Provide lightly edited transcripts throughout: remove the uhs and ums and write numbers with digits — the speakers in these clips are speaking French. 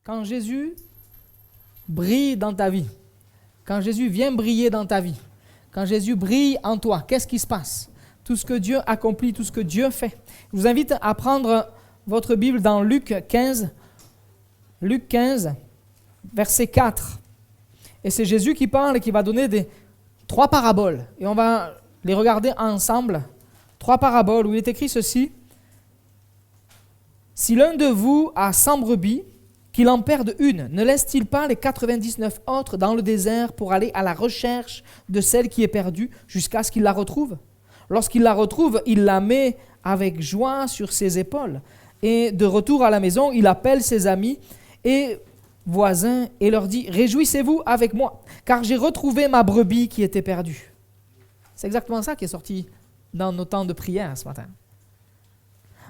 Quand Jésus brille dans ta vie, quand Jésus vient briller dans ta vie, quand Jésus brille en toi, qu'est-ce qui se passe? Tout ce que Dieu accomplit, tout ce que Dieu fait. Je vous invite à prendre votre Bible dans Luc 15, verset 4. Et c'est Jésus qui parle et qui va donner 3 paraboles. Et on va les regarder ensemble. 3 paraboles où il est écrit ceci. Si l'un de vous a 100 brebis, qu'il en perde une, ne laisse-t-il pas les 99 autres dans le désert pour aller à la recherche de celle qui est perdue jusqu'à ce qu'il la retrouve? Lorsqu'il la retrouve, il la met avec joie sur ses épaules. Et de retour à la maison, il appelle ses amis et voisins et leur dit « Réjouissez-vous avec moi, car j'ai retrouvé ma brebis qui était perdue. » C'est exactement ça qui est sorti dans nos temps de prière ce matin.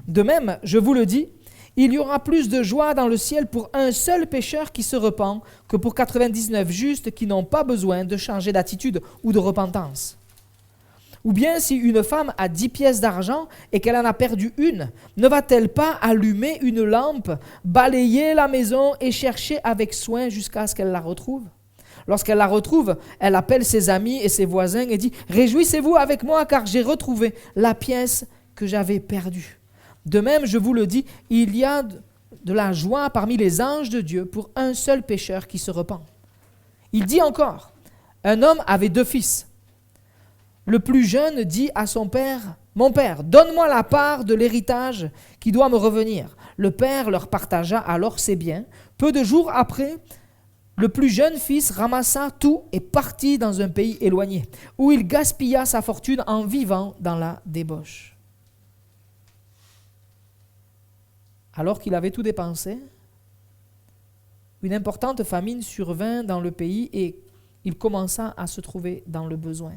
De même, je vous le dis, il y aura plus de joie dans le ciel pour un seul pécheur qui se repent que pour 99 justes qui n'ont pas besoin de changer d'attitude ou de repentance. Ou bien si une femme a 10 pièces d'argent et qu'elle en a perdu une, ne va-t-elle pas allumer une lampe, balayer la maison et chercher avec soin jusqu'à ce qu'elle la retrouve? Lorsqu'elle la retrouve, elle appelle ses amis et ses voisins et dit « Réjouissez-vous avec moi car j'ai retrouvé la pièce que j'avais perdue. » De même, je vous le dis, il y a de la joie parmi les anges de Dieu pour un seul pécheur qui se repent. Il dit encore, un homme avait 2 fils. Le plus jeune dit à son père, « Mon père, donne-moi la part de l'héritage qui doit me revenir. » Le père leur partagea alors ses biens. Peu de jours après, le plus jeune fils ramassa tout et partit dans un pays éloigné, où il gaspilla sa fortune en vivant dans la débauche. Alors qu'il avait tout dépensé, une importante famine survint dans le pays et il commença à se trouver dans le besoin.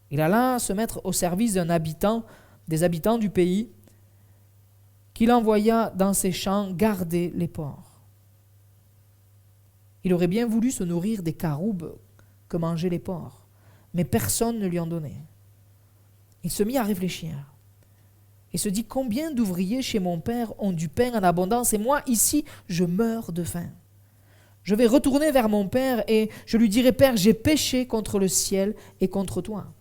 Il alla se mettre au service des habitants du pays, qu'il envoya dans ses champs garder les porcs. Il aurait bien voulu se nourrir des caroubes que mangeaient les porcs, mais personne ne lui en donnait. Il se mit à réfléchir et se dit « Combien d'ouvriers chez mon père ont du pain en abondance et moi, ici, je meurs de faim. Je vais retourner vers mon père et je lui dirai « Père, j'ai péché contre le ciel et contre toi.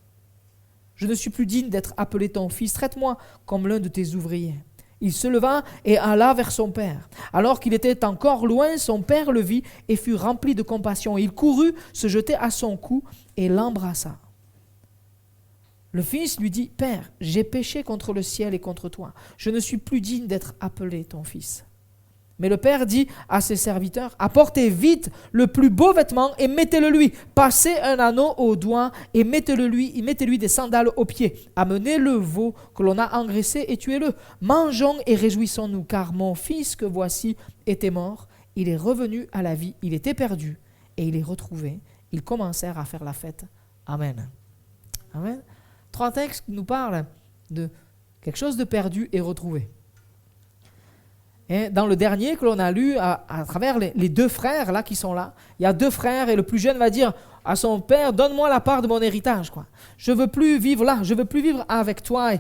Je ne suis plus digne d'être appelé ton fils, traite-moi comme l'un de tes ouvriers. » Il se leva et alla vers son père. Alors qu'il était encore loin, son père le vit et fut rempli de compassion. Il courut se jeter à son cou et l'embrassa. Le fils lui dit « Père, j'ai péché contre le ciel et contre toi. Je ne suis plus digne d'être appelé ton fils. » Mais le père dit à ses serviteurs « Apportez vite le plus beau vêtement et mettez-le lui. Passez un anneau au doigt et mettez-lui des sandales aux pieds. Amenez le veau que l'on a engraissé et tuez-le. Mangeons et réjouissons-nous, car mon fils que voici était mort. Il est revenu à la vie. Il était perdu et il est retrouvé. Ils commencèrent à faire la fête. Amen. » Amen. 3 textes qui nous parlent de quelque chose de perdu et retrouvé. Et dans le dernier que l'on a lu à travers les 2 frères là qui sont là, il y a 2 frères et le plus jeune va dire à son père « Donne-moi la part de mon héritage. Quoi. Je ne veux plus vivre là, je ne veux plus vivre avec toi. »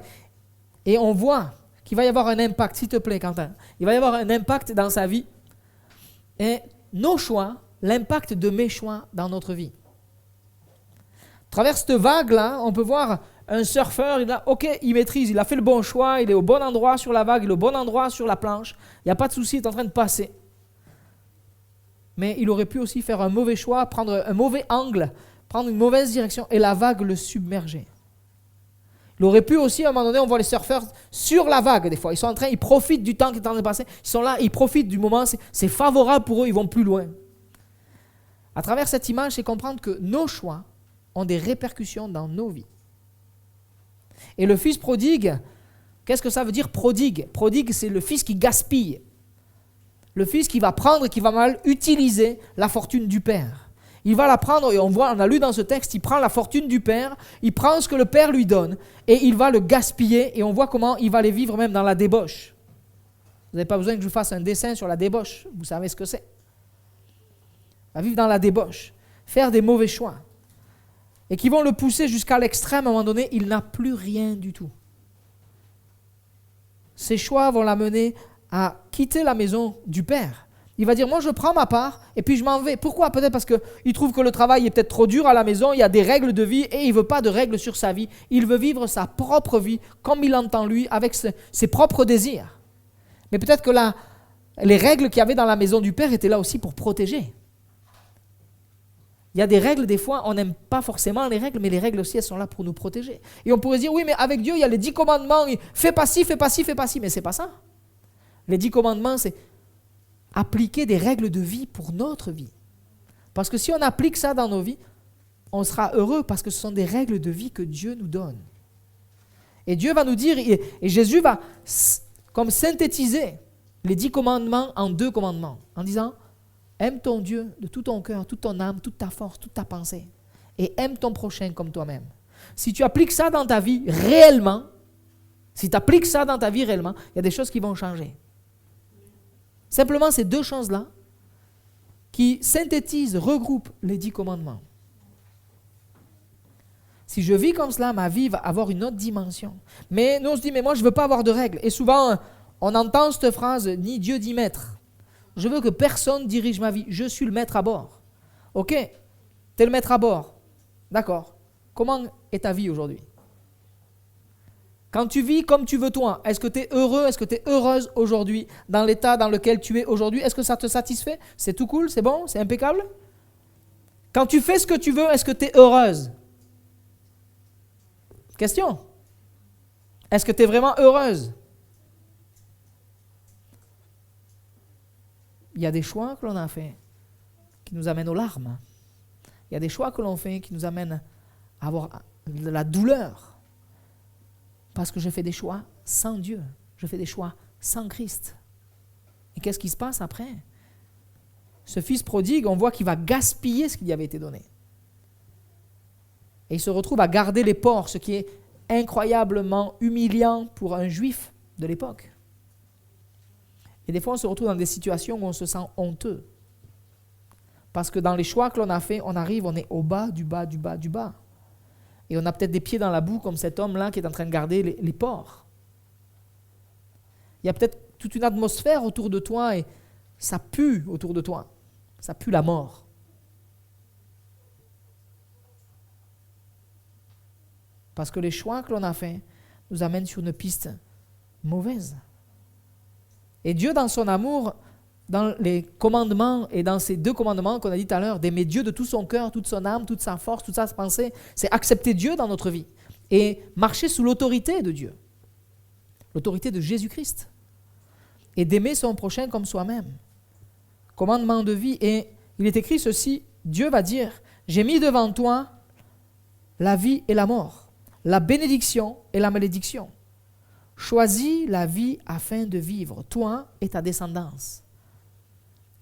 Et on voit qu'il va y avoir un impact, s'il te plaît Quentin, il va y avoir un impact dans sa vie. Et nos choix, l'impact de mes choix dans notre vie. À travers cette vague-là, on peut voir un surfeur, il maîtrise, il a fait le bon choix, il est au bon endroit sur la vague, il est au bon endroit sur la planche, il n'y a pas de souci, il est en train de passer. Mais il aurait pu aussi faire un mauvais choix, prendre un mauvais angle, prendre une mauvaise direction et la vague le submerger. Il aurait pu aussi, à un moment donné, on voit les surfeurs sur la vague des fois, ils profitent du temps qui est en train de passer, ils sont là, ils profitent du moment, c'est favorable pour eux, ils vont plus loin. À travers cette image, c'est comprendre que nos choix ont des répercussions dans nos vies. Et le fils prodigue, qu'est-ce que ça veut dire prodigue? Prodigue, c'est le fils qui gaspille. Le fils qui va prendre et qui va mal utiliser la fortune du père. Il va la prendre, et on a lu dans ce texte, il prend la fortune du père, il prend ce que le père lui donne, et il va le gaspiller, et on voit comment il va les vivre même dans la débauche. Vous n'avez pas besoin que je vous fasse un dessin sur la débauche, vous savez ce que c'est. Il va vivre dans la débauche, faire des mauvais choix. Et qui vont le pousser jusqu'à l'extrême, à un moment donné, il n'a plus rien du tout. Ces choix vont l'amener à quitter la maison du Père. Il va dire, moi je prends ma part et puis je m'en vais. Pourquoi? Peut-être parce qu'il trouve que le travail est peut-être trop dur à la maison, il y a des règles de vie et il ne veut pas de règles sur sa vie. Il veut vivre sa propre vie comme il l'entend lui, avec ses propres désirs. Mais peut-être que les règles qu'il y avait dans la maison du Père étaient là aussi pour protéger. Il y a des règles, des fois, on n'aime pas forcément les règles, mais les règles aussi, elles sont là pour nous protéger. Et on pourrait dire, oui, mais avec Dieu, il y a les 10 commandements, fais pas ci, fais pas ci, fais pas ci, mais c'est pas ça. Les 10 commandements, c'est appliquer des règles de vie pour notre vie. Parce que si on applique ça dans nos vies, on sera heureux parce que ce sont des règles de vie que Dieu nous donne. Et Dieu va nous dire, et Jésus va comme synthétiser les 10 commandements en 2 commandements, en disant, aime ton Dieu de tout ton cœur, toute ton âme, toute ta force, toute ta pensée. Et aime ton prochain comme toi-même. Si tu appliques ça dans ta vie réellement, il y a des choses qui vont changer. Simplement ces 2 choses-là qui synthétisent, regroupent les 10 commandements. Si je vis comme cela, ma vie va avoir une autre dimension. Mais nous on se dit, mais moi je ne veux pas avoir de règles. Et souvent, on entend cette phrase, ni Dieu ni maître. Je veux que personne dirige ma vie. Je suis le maître à bord. Ok, tu es le maître à bord. D'accord. Comment est ta vie aujourd'hui? Quand tu vis comme tu veux toi, est-ce que tu es heureux, est-ce que tu es heureuse aujourd'hui dans l'état dans lequel tu es aujourd'hui? Est-ce que ça te satisfait? C'est tout cool? C'est bon? C'est impeccable? Quand tu fais ce que tu veux, est-ce que tu es heureuse? Question. Est-ce que tu es vraiment heureuse? Il y a des choix que l'on a fait qui nous amènent aux larmes. Il y a des choix que l'on fait qui nous amènent à avoir de la douleur. Parce que je fais des choix sans Dieu. Je fais des choix sans Christ. Et qu'est-ce qui se passe après? Ce fils prodigue, on voit qu'il va gaspiller ce qui lui avait été donné. Et il se retrouve à garder les porcs, ce qui est incroyablement humiliant pour un juif de l'époque. Et des fois, on se retrouve dans des situations où on se sent honteux. Parce que dans les choix que l'on a fait, on est au bas, du bas, du bas, du bas. Et on a peut-être des pieds dans la boue comme cet homme-là qui est en train de garder les porcs. Il y a peut-être toute une atmosphère autour de toi et ça pue autour de toi. Ça pue la mort. Parce que les choix que l'on a faits nous amènent sur une piste mauvaise. Et Dieu, dans son amour, dans les commandements et dans ces 2 commandements qu'on a dit tout à l'heure, d'aimer Dieu de tout son cœur, toute son âme, toute sa force, toute sa pensée, c'est accepter Dieu dans notre vie et marcher sous l'autorité de Dieu, l'autorité de Jésus-Christ, et d'aimer son prochain comme soi-même. Commandement de vie, et il est écrit ceci, Dieu va dire, j'ai mis devant toi la vie et la mort, la bénédiction et la malédiction. Choisis la vie afin de vivre, toi et ta descendance.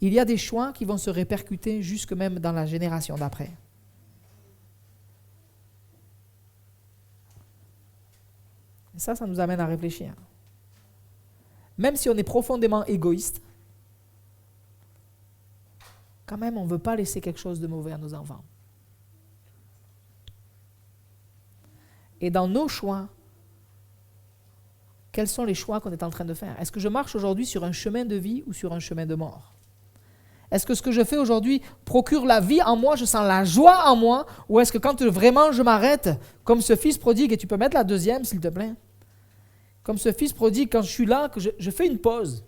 Il y a des choix qui vont se répercuter jusque même dans la génération d'après. Et ça nous amène à réfléchir. Même si on est profondément égoïste, quand même, on ne veut pas laisser quelque chose de mauvais à nos enfants. Et dans nos choix, quels sont les choix qu'on est en train de faire? Est-ce que je marche aujourd'hui sur un chemin de vie ou sur un chemin de mort? Est-ce que ce que je fais aujourd'hui procure la vie en moi, je sens la joie en moi, ou est-ce que quand vraiment je m'arrête, comme ce fils prodigue, et tu peux mettre la 2e s'il te plaît, comme ce fils prodigue, quand je suis là, que je fais une pause.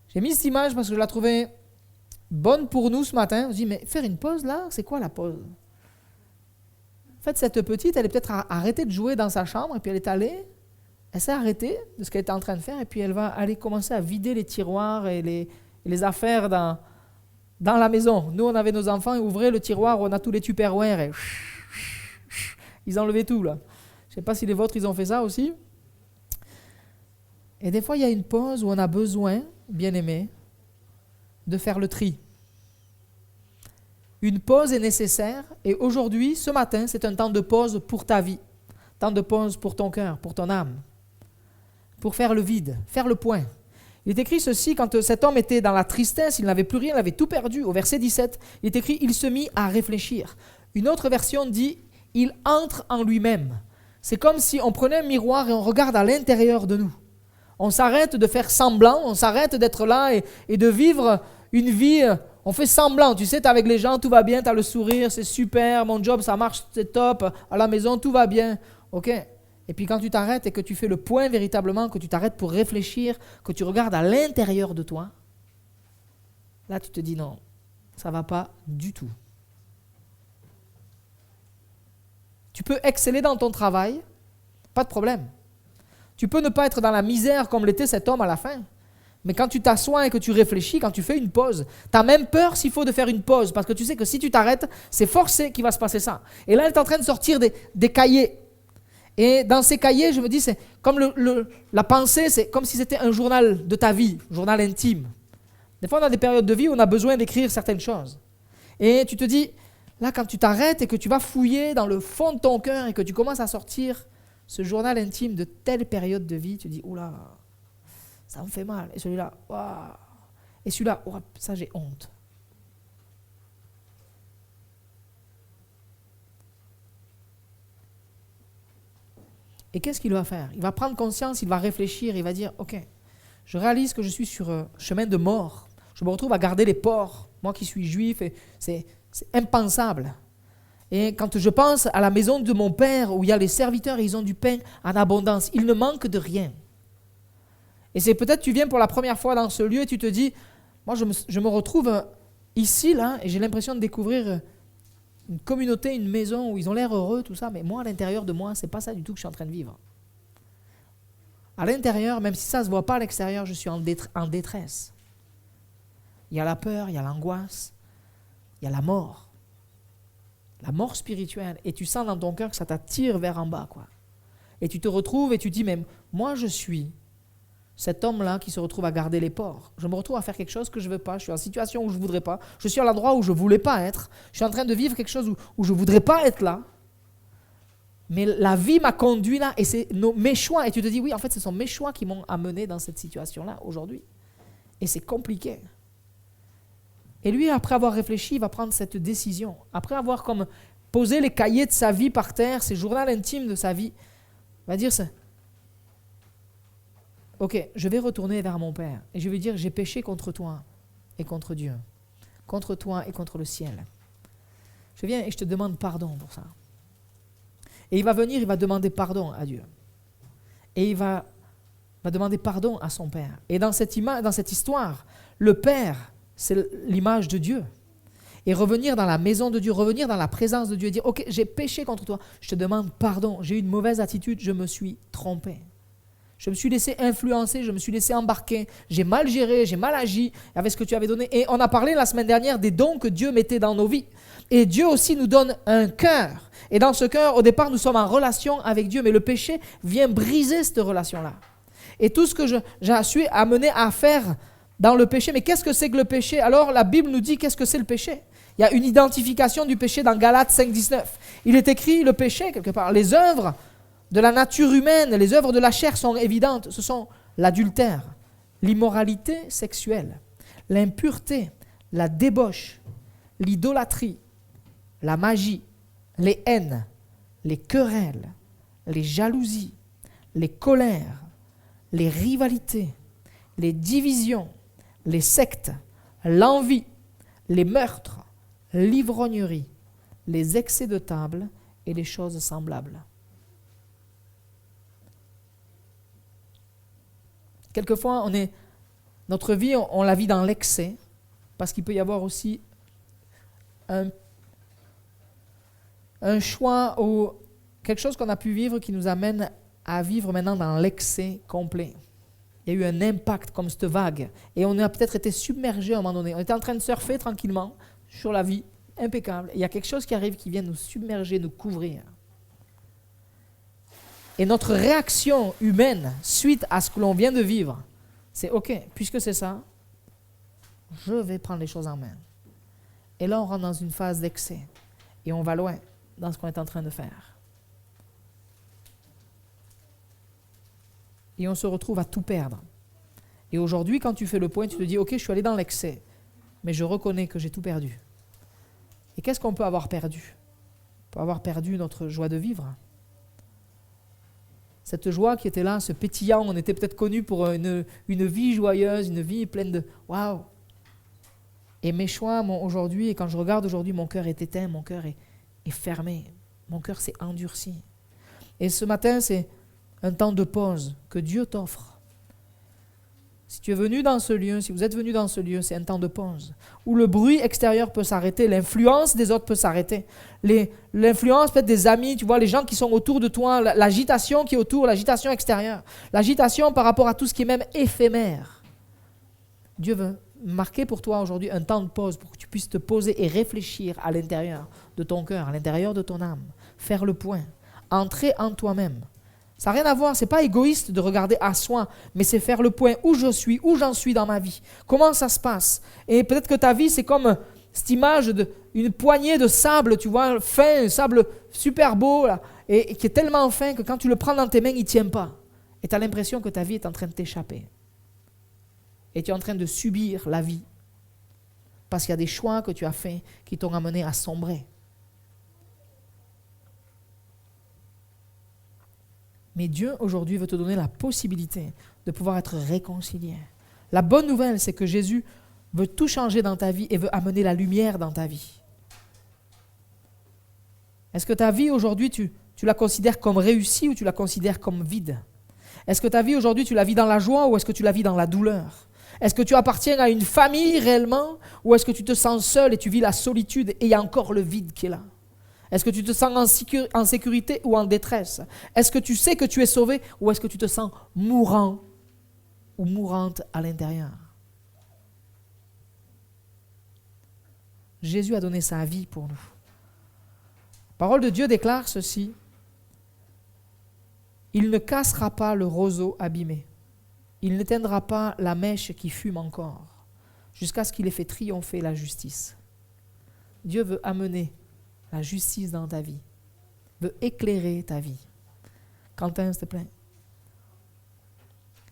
J'ai mis cette image parce que je la trouvais bonne pour nous ce matin. Je dis, mais faire une pause là, c'est quoi la pause? En fait, cette petite, elle est peut-être arrêtée de jouer dans sa chambre, et puis elle s'est arrêtée de ce qu'elle était en train de faire, et puis elle va aller commencer à vider les tiroirs et les affaires dans la maison. Nous, on avait nos enfants, ils ouvraient le tiroir où on a tous les Tupperware et ils enlevaient tout là. Je ne sais pas si les vôtres, ils ont fait ça aussi. Et des fois, il y a une pause où on a besoin, bien aimé, de faire le tri. Une pause est nécessaire et aujourd'hui, ce matin, c'est un temps de pause pour ta vie. Temps de pause pour ton cœur, pour ton âme. Pour faire le vide, faire le point. Il est écrit ceci, quand cet homme était dans la tristesse, il n'avait plus rien, il avait tout perdu. Au verset 17, il est écrit, il se mit à réfléchir. Une autre version dit, il entre en lui-même. C'est comme si on prenait un miroir et on regarde à l'intérieur de nous. On s'arrête de faire semblant, on s'arrête d'être là et de vivre une vie, on fait semblant, tu sais, t'es avec les gens, tout va bien, tu as le sourire, c'est super, mon job, ça marche, c'est top, à la maison, tout va bien, ok. Et puis quand tu t'arrêtes et que tu fais le point véritablement, que tu t'arrêtes pour réfléchir, que tu regardes à l'intérieur de toi, là tu te dis non, ça ne va pas du tout. Tu peux exceller dans ton travail, pas de problème. Tu peux ne pas être dans la misère comme l'était cet homme à la fin. Mais quand tu t'assois et que tu réfléchis, quand tu fais une pause, tu as même peur s'il faut de faire une pause, parce que tu sais que si tu t'arrêtes, c'est forcé qu'il va se passer ça. Et là, elle est en train de sortir des cahiers. Et dans ces cahiers, je me dis, c'est comme la pensée, c'est comme si c'était un journal de ta vie, un journal intime. Des fois, on a des périodes de vie où on a besoin d'écrire certaines choses. Et tu te dis, là, quand tu t'arrêtes et que tu vas fouiller dans le fond de ton cœur et que tu commences à sortir ce journal intime de telle période de vie, tu dis, oula, ça me fait mal. Et celui-là, waouh. Et celui-là, oh, ça j'ai honte. Et qu'est-ce qu'il va faire? Il va prendre conscience, il va réfléchir, il va dire, ok, je réalise que je suis sur un chemin de mort. Je me retrouve à garder les porcs, moi qui suis juif, et c'est impensable. Et quand je pense à la maison de mon père, où il y a les serviteurs et ils ont du pain en abondance, il ne manque de rien. Et c'est peut-être tu viens pour la première fois dans ce lieu et tu te dis, moi je me retrouve ici, là, et j'ai l'impression de découvrir une communauté, une maison où ils ont l'air heureux, tout ça, mais moi, à l'intérieur de moi, c'est pas ça du tout que je suis en train de vivre. À l'intérieur, même si ça ne se voit pas à l'extérieur, je suis en détresse. Il y a la peur, il y a l'angoisse, il y a la mort spirituelle, et tu sens dans ton cœur que ça t'attire vers en bas, quoi. Et tu te retrouves et tu dis, même moi je suis cet homme-là qui se retrouve à garder les porcs. Je me retrouve à faire quelque chose que je ne veux pas, je suis en situation où je ne voudrais pas, je suis à l'endroit où je ne voulais pas être, je suis en train de vivre quelque chose où je ne voudrais pas être là, mais la vie m'a conduit là, et c'est mes choix, et tu te dis, oui, en fait, ce sont mes choix qui m'ont amené dans cette situation-là aujourd'hui, et c'est compliqué. Et lui, après avoir réfléchi, il va prendre cette décision. Après avoir comme posé les cahiers de sa vie par terre, ses journaux intimes de sa vie, il va dire ça. Ok, je vais retourner vers mon Père et je vais dire, j'ai péché contre toi et contre Dieu, contre toi et contre le ciel. Je viens et je te demande pardon pour ça. Et il va venir, il va demander pardon à Dieu. Et il va demander pardon à son Père. Et dans cette histoire, le Père, c'est l'image de Dieu. Et revenir dans la maison de Dieu, revenir dans la présence de Dieu et dire, ok, j'ai péché contre toi, je te demande pardon, j'ai eu une mauvaise attitude, je me suis trompé. Je me suis laissé influencer, je me suis laissé embarquer, j'ai mal géré, j'ai mal agi avec ce que tu avais donné. Et on a parlé la semaine dernière des dons que Dieu mettait dans nos vies. Et Dieu aussi nous donne un cœur. Et dans ce cœur, au départ, nous sommes en relation avec Dieu, mais le péché vient briser cette relation-là. Et tout ce que j'ai su amener à faire dans le péché, mais qu'est-ce que c'est que le péché? Alors la Bible nous dit qu'est-ce que c'est le péché. Il y a une identification du péché dans Galates 5,19. Il est écrit le péché quelque part. Les œuvres de la nature humaine, les œuvres de la chair sont évidentes. Ce sont l'adultère, l'immoralité sexuelle, l'impureté, la débauche, l'idolâtrie, la magie, les haines, les querelles, les jalousies, les colères, les rivalités, les divisions, les sectes, l'envie, les meurtres, l'ivrognerie, les excès de table et les choses semblables. Quelquefois, notre vie, on la vit dans l'excès, parce qu'il peut y avoir aussi un choix ou quelque chose qu'on a pu vivre qui nous amène à vivre maintenant dans l'excès complet. Il y a eu un impact comme cette vague, et on a peut-être été submergé à un moment donné. On était en train de surfer tranquillement sur la vie, impeccable. Et il y a quelque chose qui arrive qui vient nous submerger, nous couvrir. Et notre réaction humaine, suite à ce que l'on vient de vivre, c'est ok, puisque c'est ça, je vais prendre les choses en main. Et là, on rentre dans une phase d'excès. Et on va loin dans ce qu'on est en train de faire. Et on se retrouve à tout perdre. Et aujourd'hui, quand tu fais le point, tu te dis, ok, je suis allé dans l'excès, mais je reconnais que j'ai tout perdu. Et qu'est-ce qu'on peut avoir perdu? On peut avoir perdu notre joie de vivre. cette joie qui était là, ce pétillant. On était peut-être connus pour une vie joyeuse, une vie pleine de waouh. Et mes choix, aujourd'hui, et quand je regarde aujourd'hui, mon cœur est éteint, mon cœur est fermé, mon cœur s'est endurci. Et ce matin, c'est un temps de pause que Dieu t'offre. Si tu es venu dans ce lieu, si vous êtes venu dans ce lieu, c'est un temps de pause où le bruit extérieur peut s'arrêter, l'influence des autres peut s'arrêter, l'influence peut-être des amis, tu vois, les gens qui sont autour de toi, l'agitation qui est autour, l'agitation extérieure, l'agitation par rapport à tout ce qui est même éphémère. Dieu veut marquer pour toi aujourd'hui un temps de pause pour que tu puisses te poser et réfléchir à l'intérieur de ton cœur, à l'intérieur de ton âme, faire le point, entrer en toi-même. Ça n'a rien à voir, ce n'est pas égoïste de regarder à soi, mais c'est faire le point où je suis, où j'en suis dans ma vie, comment ça se passe. Et peut-être que ta vie, c'est comme cette image d'une poignée de sable, tu vois, fin, sable super beau, là, et qui est tellement fin que quand tu le prends dans tes mains, il ne tient pas. Et tu as l'impression que ta vie est en train de t'échapper. Et tu es en train de subir la vie. Parce qu'il y a des choix que tu as faits qui t'ont amené à sombrer. Mais Dieu, aujourd'hui, veut te donner la possibilité de pouvoir être réconcilié. La bonne nouvelle, c'est que Jésus veut tout changer dans ta vie et veut amener la lumière dans ta vie. Est-ce que ta vie, aujourd'hui, tu la considères comme réussie ou tu la considères comme vide? Est-ce que ta vie, aujourd'hui, tu la vis dans la joie ou est-ce que tu la vis dans la douleur? Est-ce que tu appartiens à une famille réellement ou est-ce que tu te sens seul et tu vis la solitude et il y a encore le vide qui est là? Est-ce que tu te sens en sécurité ou en détresse? Est-ce que tu sais que tu es sauvé ou est-ce que tu te sens mourant ou mourante à l'intérieur? Jésus a donné sa vie pour nous. La parole de Dieu déclare ceci. Il ne cassera pas le roseau abîmé. Il n'éteindra pas la mèche qui fume encore, jusqu'à ce qu'il ait fait triompher la justice. Dieu veut amener la justice dans ta vie, veut éclairer ta vie. Quentin, s'il te plaît.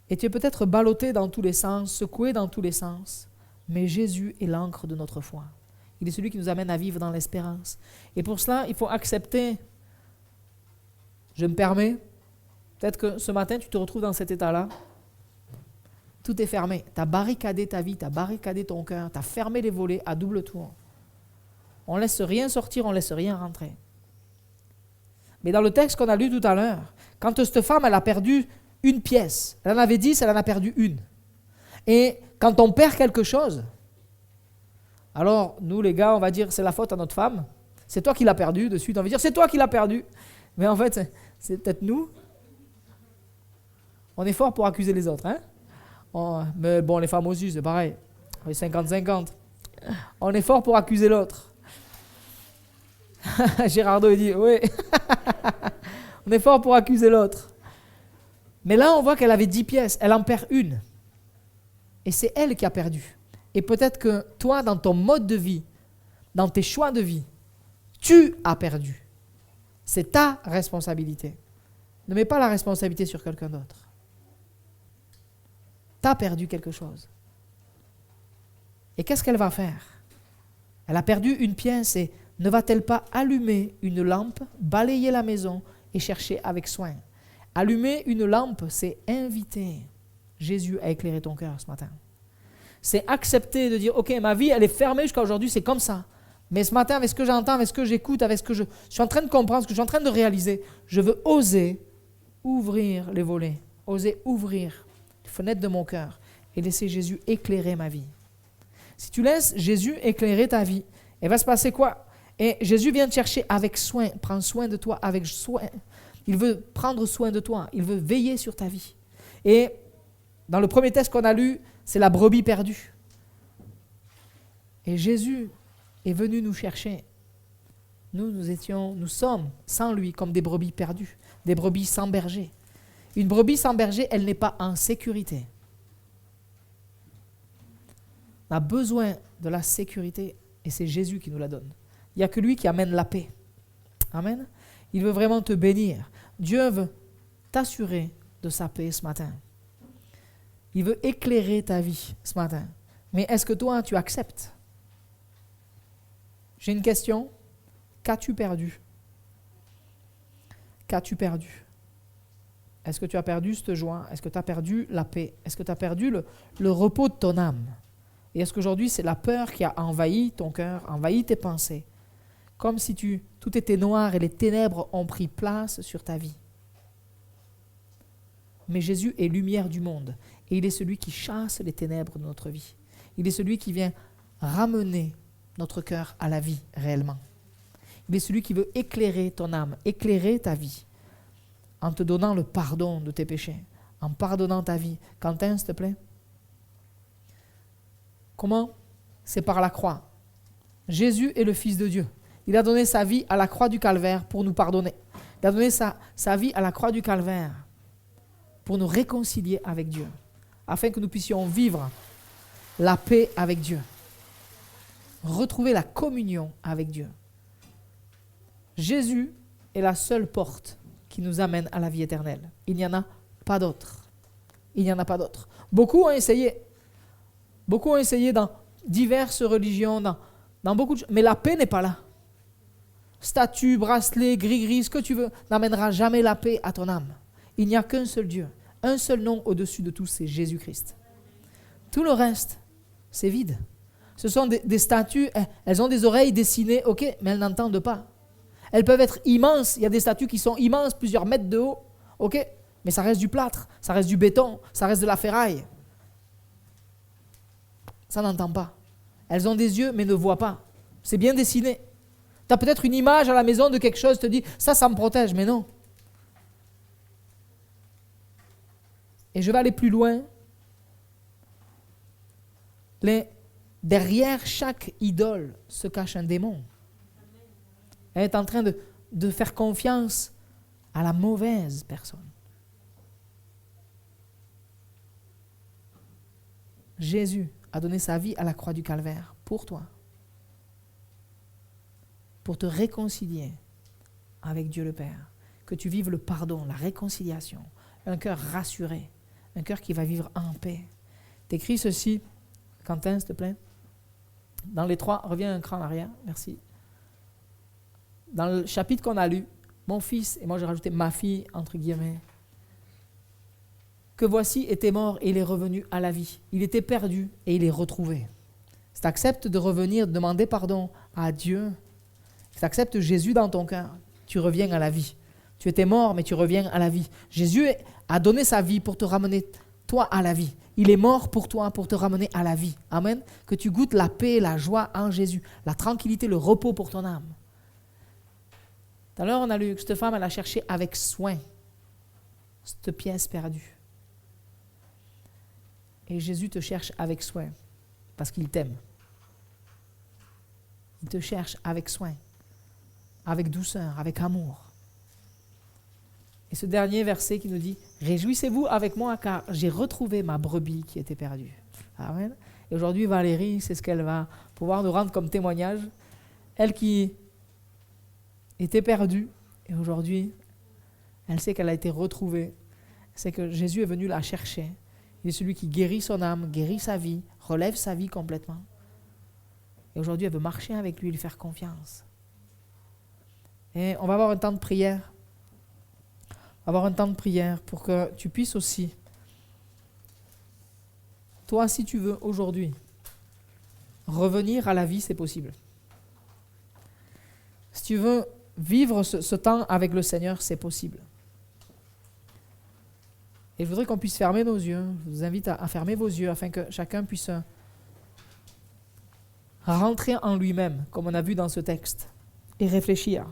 Et tu es peut-être ballotté dans tous les sens, secoué dans tous les sens, mais Jésus est l'encre de notre foi. Il est celui qui nous amène à vivre dans l'espérance. Et pour cela, il faut accepter, je me permets, peut-être que ce matin, tu te retrouves dans cet état-là. Tout est fermé. Tu as barricadé ta vie, tu as barricadé ton cœur, tu as fermé les volets à double tour. On ne laisse rien sortir, on ne laisse rien rentrer. Mais dans le texte qu'on a lu tout à l'heure, quand cette femme, elle a perdu une pièce, elle en avait 10, elle en a perdu une. Et quand on perd quelque chose, alors nous les gars, on va dire c'est la faute à notre femme, c'est toi qui l'as perdu, de suite on va dire c'est toi qui l'as perdu. Mais en fait, c'est peut-être nous. On est fort pour accuser les autres, hein? Mais bon, les femmes aussi, c'est pareil. On est 50-50. On est fort pour accuser l'autre. Gérardo, il dit, oui. On est fort pour accuser l'autre. Mais là, on voit qu'elle avait 10 pièces. Elle en perd une. Et c'est elle qui a perdu. Et peut-être que toi, dans ton mode de vie, dans tes choix de vie, tu as perdu. C'est ta responsabilité. Ne mets pas la responsabilité sur quelqu'un d'autre. Tu as perdu quelque chose. Et qu'est-ce qu'elle va faire? Elle a perdu une pièce et ne va-t-elle pas allumer une lampe, balayer la maison et chercher avec soin? Allumer une lampe, c'est inviter Jésus à éclairer ton cœur ce matin. C'est accepter de dire, ok, ma vie, elle est fermée jusqu'à aujourd'hui, c'est comme ça. Mais ce matin, avec ce que j'entends, avec ce que j'écoute, avec ce que je suis en train de comprendre, ce que je suis en train de réaliser, je veux oser ouvrir les volets, oser ouvrir les fenêtres de mon cœur et laisser Jésus éclairer ma vie. Si tu laisses Jésus éclairer ta vie, il va se passer quoi? Et Jésus vient te chercher avec soin, prend soin de toi avec soin. Il veut prendre soin de toi, il veut veiller sur ta vie. Et dans le premier texte qu'on a lu, c'est la brebis perdue. Et Jésus est venu nous chercher. Nous sommes sans lui comme des brebis perdues, des brebis sans berger. Une brebis sans berger, elle n'est pas en sécurité. On a besoin de la sécurité et c'est Jésus qui nous la donne. Il n'y a que lui qui amène la paix. Amen. Il veut vraiment te bénir. Dieu veut t'assurer de sa paix ce matin. Il veut éclairer ta vie ce matin. Mais est-ce que toi, tu acceptes? J'ai une question. Qu'as-tu perdu? Qu'as-tu perdu? Est-ce que tu as perdu cette joie? Est-ce que tu as perdu la paix? Est-ce que tu as perdu le repos de ton âme? Et est-ce qu'aujourd'hui, c'est la peur qui a envahi ton cœur, envahi tes pensées? Comme si tout était noir et les ténèbres ont pris place sur ta vie. Mais Jésus est lumière du monde et il est celui qui chasse les ténèbres de notre vie. Il est celui qui vient ramener notre cœur à la vie réellement. Il est celui qui veut éclairer ton âme, éclairer ta vie, en te donnant le pardon de tes péchés, en pardonnant ta vie. Quentin, s'il te plaît. Comment? C'est par la croix. Jésus est le Fils de Dieu. Il a donné sa vie à la croix du calvaire pour nous pardonner. Il a donné sa vie à la croix du calvaire pour nous réconcilier avec Dieu, afin que nous puissions vivre la paix avec Dieu, retrouver la communion avec Dieu. Jésus est la seule porte qui nous amène à la vie éternelle. Il n'y en a pas d'autre. Il n'y en a pas d'autre. Beaucoup ont essayé dans diverses religions, dans beaucoup de choses, mais la paix n'est pas là. Statue, bracelet, gris-gris, ce que tu veux, n'amènera jamais la paix à ton âme. Il n'y a qu'un seul Dieu, un seul nom au-dessus de tous, c'est Jésus-Christ. Tout le reste, c'est vide. Ce sont des statues, elles ont des oreilles dessinées, ok, mais elles n'entendent pas. Elles peuvent être immenses, il y a des statues qui sont immenses, plusieurs mètres de haut, ok, mais ça reste du plâtre, ça reste du béton, ça reste de la ferraille. Ça n'entend pas. Elles ont des yeux, mais ne voient pas. C'est bien dessiné. Tu as peut-être une image à la maison de quelque chose, tu te dis, ça me protège, mais non. Et je vais aller plus loin. Derrière chaque idole se cache un démon. Elle est en train de faire confiance à la mauvaise personne. Jésus a donné sa vie à la croix du calvaire pour toi, pour te réconcilier avec Dieu le Père, que tu vives le pardon, la réconciliation, un cœur rassuré, un cœur qui va vivre en paix. T'écris ceci, Quentin, s'il te plaît. Dans les 3, reviens un cran en arrière, merci. Dans le chapitre qu'on a lu, mon fils, et moi j'ai rajouté ma fille, entre guillemets, que voici était mort et il est revenu à la vie. Il était perdu et il est retrouvé. Si tu acceptes de revenir, de demander pardon à Dieu, si tu acceptes Jésus dans ton cœur, tu reviens à la vie. Tu étais mort, mais tu reviens à la vie. Jésus a donné sa vie pour te ramener, toi, à la vie. Il est mort pour toi, pour te ramener à la vie. Amen. Que tu goûtes la paix, la joie en Jésus, la tranquillité, le repos pour ton âme. Tout à l'heure, on a lu que cette femme, elle a cherché avec soin cette pièce perdue. Et Jésus te cherche avec soin, parce qu'il t'aime. Il te cherche avec soin, avec douceur, avec amour. Et ce dernier verset qui nous dit « Réjouissez-vous avec moi, car j'ai retrouvé ma brebis qui était perdue. » Amen. Et aujourd'hui, Valérie, c'est ce qu'elle va pouvoir nous rendre comme témoignage. Elle qui était perdue, et aujourd'hui, elle sait qu'elle a été retrouvée. C'est que Jésus est venu la chercher. Il est celui qui guérit son âme, guérit sa vie, relève sa vie complètement. Et aujourd'hui, elle veut marcher avec lui, lui faire confiance. Et on va avoir un temps de prière. On va avoir un temps de prière pour que tu puisses aussi, toi, si tu veux, aujourd'hui, revenir à la vie, c'est possible. Si tu veux vivre ce temps avec le Seigneur, c'est possible. Et je voudrais qu'on puisse fermer nos yeux. Je vous invite à fermer vos yeux afin que chacun puisse rentrer en lui-même, comme on a vu dans ce texte, et réfléchir.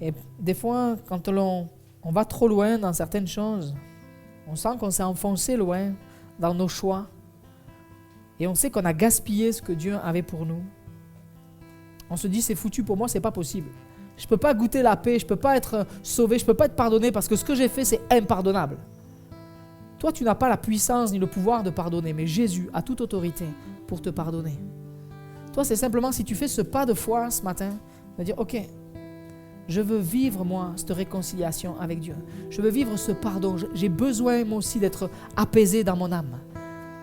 Et des fois, quand on va trop loin dans certaines choses, on sent qu'on s'est enfoncé loin dans nos choix. Et on sait qu'on a gaspillé ce que Dieu avait pour nous. On se dit, c'est foutu pour moi, c'est pas possible. Je ne peux pas goûter la paix, je ne peux pas être sauvé, je ne peux pas être pardonné parce que ce que j'ai fait, c'est impardonnable. Toi, tu n'as pas la puissance ni le pouvoir de pardonner, mais Jésus a toute autorité pour te pardonner. Toi, c'est simplement si tu fais ce pas de foi ce matin, de dire, ok, je veux vivre, moi, cette réconciliation avec Dieu. Je veux vivre ce pardon. J'ai besoin, moi aussi, d'être apaisé dans mon âme.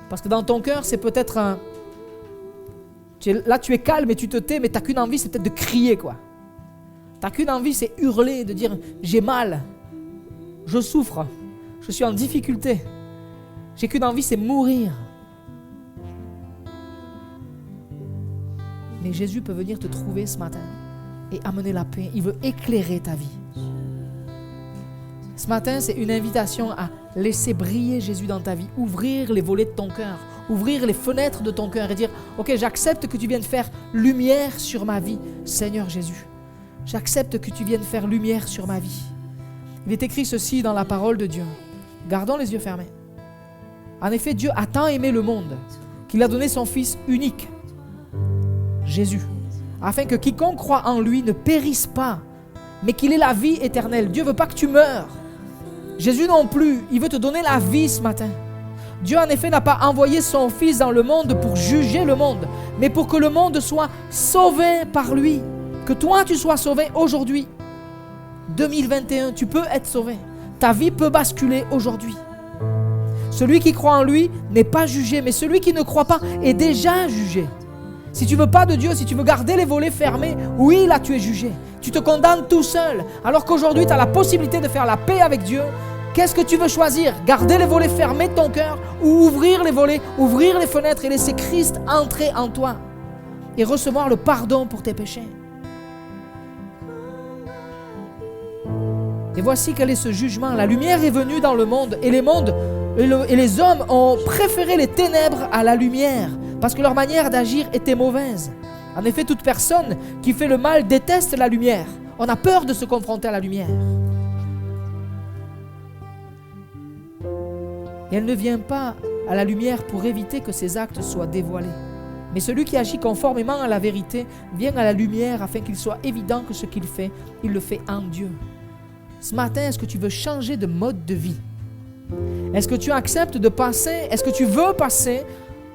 Parce que dans ton cœur, c'est peut-être un... Là, tu es calme et tu te tais, mais tu n'as qu'une envie, c'est peut-être de crier, quoi. Tu n'as qu'une envie, c'est hurler, de dire « j'ai mal, je souffre, je suis en difficulté, j'ai qu'une envie, c'est mourir ». Mais Jésus peut venir te trouver ce matin et amener la paix. Il veut éclairer ta vie. Ce matin, c'est une invitation à laisser briller Jésus dans ta vie, ouvrir les volets de ton cœur, ouvrir les fenêtres de ton cœur et dire « Ok, j'accepte que tu viennes faire lumière sur ma vie, Seigneur Jésus. J'accepte que tu viennes faire lumière sur ma vie. » Il est écrit ceci dans la parole de Dieu. Gardons les yeux fermés. En effet, Dieu a tant aimé le monde qu'il a donné son Fils unique, Jésus, afin que quiconque croit en lui ne périsse pas, mais qu'il ait la vie éternelle. Dieu ne veut pas que tu meurs. Jésus non plus, il veut te donner la vie ce matin. Dieu en effet n'a pas envoyé son Fils dans le monde pour juger le monde, mais pour que le monde soit sauvé par lui. Que toi tu sois sauvé aujourd'hui. 2021, tu peux être sauvé. Ta vie peut basculer aujourd'hui. Celui qui croit en lui n'est pas jugé, mais celui qui ne croit pas est déjà jugé. Si tu ne veux pas de Dieu, si tu veux garder les volets fermés, oui, là tu es jugé. Tu te condamnes tout seul, alors qu'aujourd'hui tu as la possibilité de faire la paix avec Dieu. Qu'est-ce que tu veux choisir? Garder les volets fermés de ton cœur ou ouvrir les volets, ouvrir les fenêtres et laisser Christ entrer en toi et recevoir le pardon pour tes péchés? Et voici quel est ce jugement. La lumière est venue dans le monde et les hommes ont préféré les ténèbres à la lumière parce que leur manière d'agir était mauvaise. En effet, toute personne qui fait le mal déteste la lumière. On a peur de se confronter à la lumière. Et elle ne vient pas à la lumière pour éviter que ses actes soient dévoilés. Mais celui qui agit conformément à la vérité vient à la lumière afin qu'il soit évident que ce qu'il fait, il le fait en Dieu. Ce matin, est-ce que tu veux changer de mode de vie? Est-ce que tu acceptes de passer, est-ce que tu veux passer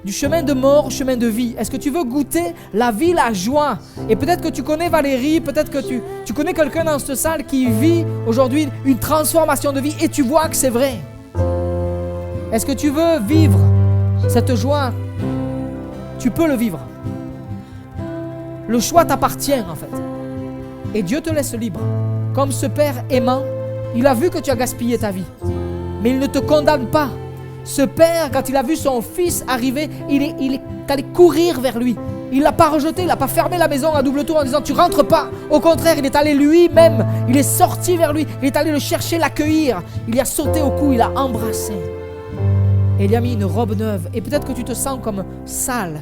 du chemin de mort au chemin de vie? Est-ce que tu veux goûter la vie, la joie? Et peut-être que tu connais Valérie, peut-être que tu connais quelqu'un dans cette salle qui vit aujourd'hui une transformation de vie et tu vois que c'est vrai. Est-ce que tu veux vivre cette joie? Tu peux le vivre. Le choix t'appartient en fait. Et Dieu te laisse libre. Comme ce Père aimant, il a vu que tu as gaspillé ta vie. Mais il ne te condamne pas. Ce Père, quand il a vu son Fils arriver, il est allé courir vers lui. Il ne l'a pas rejeté, il n'a pas fermé la maison à double tour en disant « tu rentres pas ». Au contraire, il est allé lui-même, il est sorti vers lui, il est allé le chercher, l'accueillir. Il y a sauté au cou, il a embrassé. Et il y a mis une robe neuve. Et peut-être que tu te sens comme sale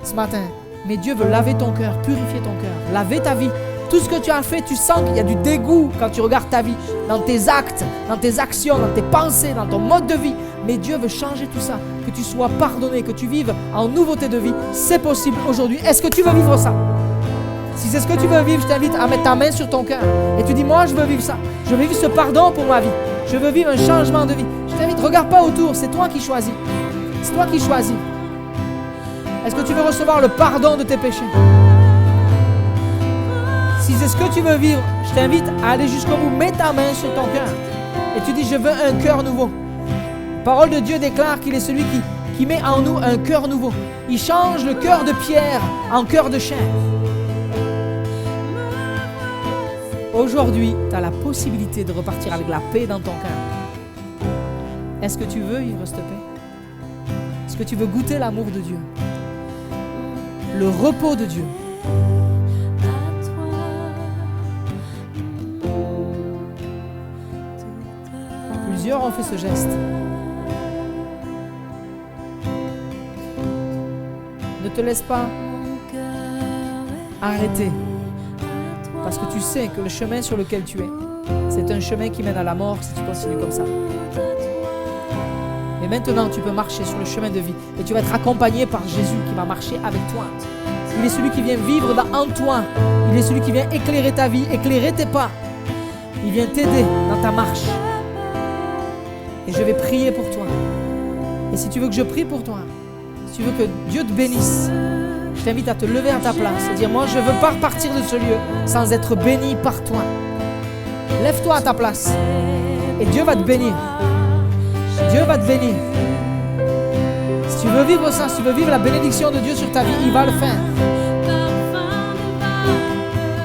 ce matin. Mais Dieu veut laver ton cœur, purifier ton cœur, laver ta vie. Tout ce que tu as fait, tu sens qu'il y a du dégoût quand tu regardes ta vie, dans tes actes, dans tes actions, dans tes pensées, dans ton mode de vie. Mais Dieu veut changer tout ça, que tu sois pardonné, que tu vives en nouveauté de vie. C'est possible aujourd'hui. Est-ce que tu veux vivre ça? Si c'est ce que tu veux vivre, je t'invite à mettre ta main sur ton cœur. Et tu dis, moi je veux vivre ça. Je veux vivre ce pardon pour ma vie. Je veux vivre un changement de vie. Je t'invite, regarde pas autour, c'est toi qui choisis. C'est toi qui choisis. Est-ce que tu veux recevoir le pardon de tes péchés? Si c'est ce que tu veux vivre, je t'invite à aller jusqu'au bout. Mets ta main sur ton cœur. Et tu dis, je veux un cœur nouveau. La parole de Dieu déclare qu'il est celui qui met en nous un cœur nouveau. Il change le cœur de pierre en cœur de chair. Aujourd'hui, tu as la possibilité de repartir avec la paix dans ton cœur. Est-ce que tu veux vivre cette paix? Est-ce que tu veux goûter l'amour de Dieu? Le repos de Dieu? Plusieurs ont fait ce geste. Ne te laisse pas arrêter. Parce que tu sais que le chemin sur lequel tu es, c'est un chemin qui mène à la mort si tu continues comme ça. Et maintenant, tu peux marcher sur le chemin de vie. Et tu vas être accompagné par Jésus qui va marcher avec toi. Il est celui qui vient vivre en toi. Il est celui qui vient éclairer ta vie, éclairer tes pas. Il vient t'aider dans ta marche. Et je vais prier pour toi. Et si tu veux que je prie pour toi, si tu veux que Dieu te bénisse, je t'invite à te lever à ta place et dire, moi je ne veux pas repartir de ce lieu sans être béni par toi. Lève-toi à ta place et Dieu va te bénir. Dieu va te bénir. Si tu veux vivre ça, si tu veux vivre la bénédiction de Dieu sur ta vie, il va le faire.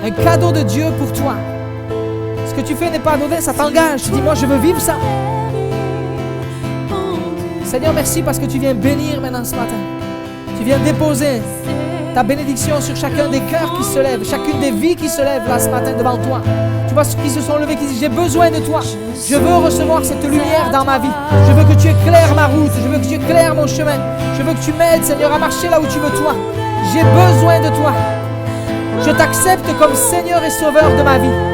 un cadeau de Dieu pour toi. Ce que tu fais n'est pas anodin, ça t'engage. Tu dis, moi je veux vivre ça. Seigneur, merci parce que tu viens bénir maintenant ce matin. Tu viens déposer ta bénédiction sur chacun des cœurs qui se lèvent, chacune des vies qui se lèvent là ce matin devant toi. Tu vois ceux qui se sont levés, qui disent, j'ai besoin de toi. Je veux recevoir cette lumière dans ma vie. Je veux que tu éclaires ma route. Je veux que tu éclaires mon chemin. Je veux que tu m'aides, Seigneur, à marcher là où tu veux, toi. J'ai besoin de toi. Je t'accepte comme Seigneur et Sauveur de ma vie.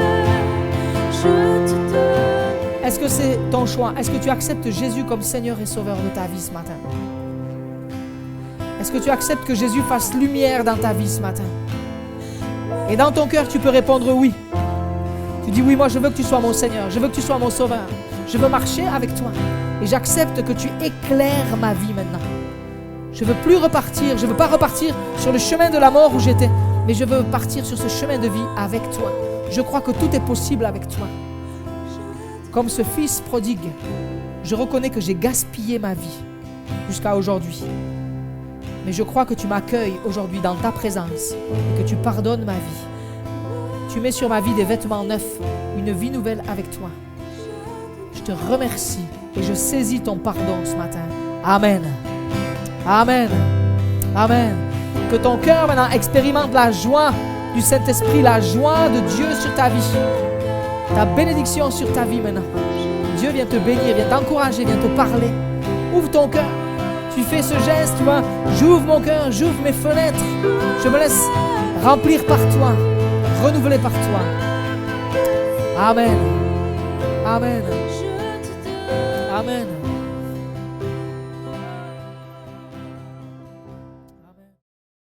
Est-ce que c'est ton choix? Est-ce que tu acceptes Jésus comme Seigneur et Sauveur de ta vie ce matin? Est-ce que tu acceptes que Jésus fasse lumière dans ta vie ce matin? Et dans ton cœur, tu peux répondre oui. Tu dis oui, moi je veux que tu sois mon Seigneur. Je veux que tu sois mon Sauveur. Je veux marcher avec toi. Et j'accepte que tu éclaires ma vie maintenant. Je ne veux plus repartir. Je ne veux pas repartir sur le chemin de la mort où j'étais. Mais je veux partir sur ce chemin de vie avec toi. Je crois que tout est possible avec toi. Comme ce fils prodigue, je reconnais que j'ai gaspillé ma vie jusqu'à aujourd'hui. Mais je crois que tu m'accueilles aujourd'hui dans ta présence et que tu pardonnes ma vie. Tu mets sur ma vie des vêtements neufs, une vie nouvelle avec toi. Je te remercie et je saisis ton pardon ce matin. Amen. Amen. Amen. Que ton cœur maintenant expérimente la joie du Saint-Esprit, la joie de Dieu sur ta vie. Ta bénédiction sur ta vie maintenant. Dieu vient te bénir, vient t'encourager, vient te parler. Ouvre ton cœur. Tu fais ce geste, tu vois. J'ouvre mon cœur, j'ouvre mes fenêtres. Je me laisse remplir par toi, renouveler par toi. Amen. Amen. Amen.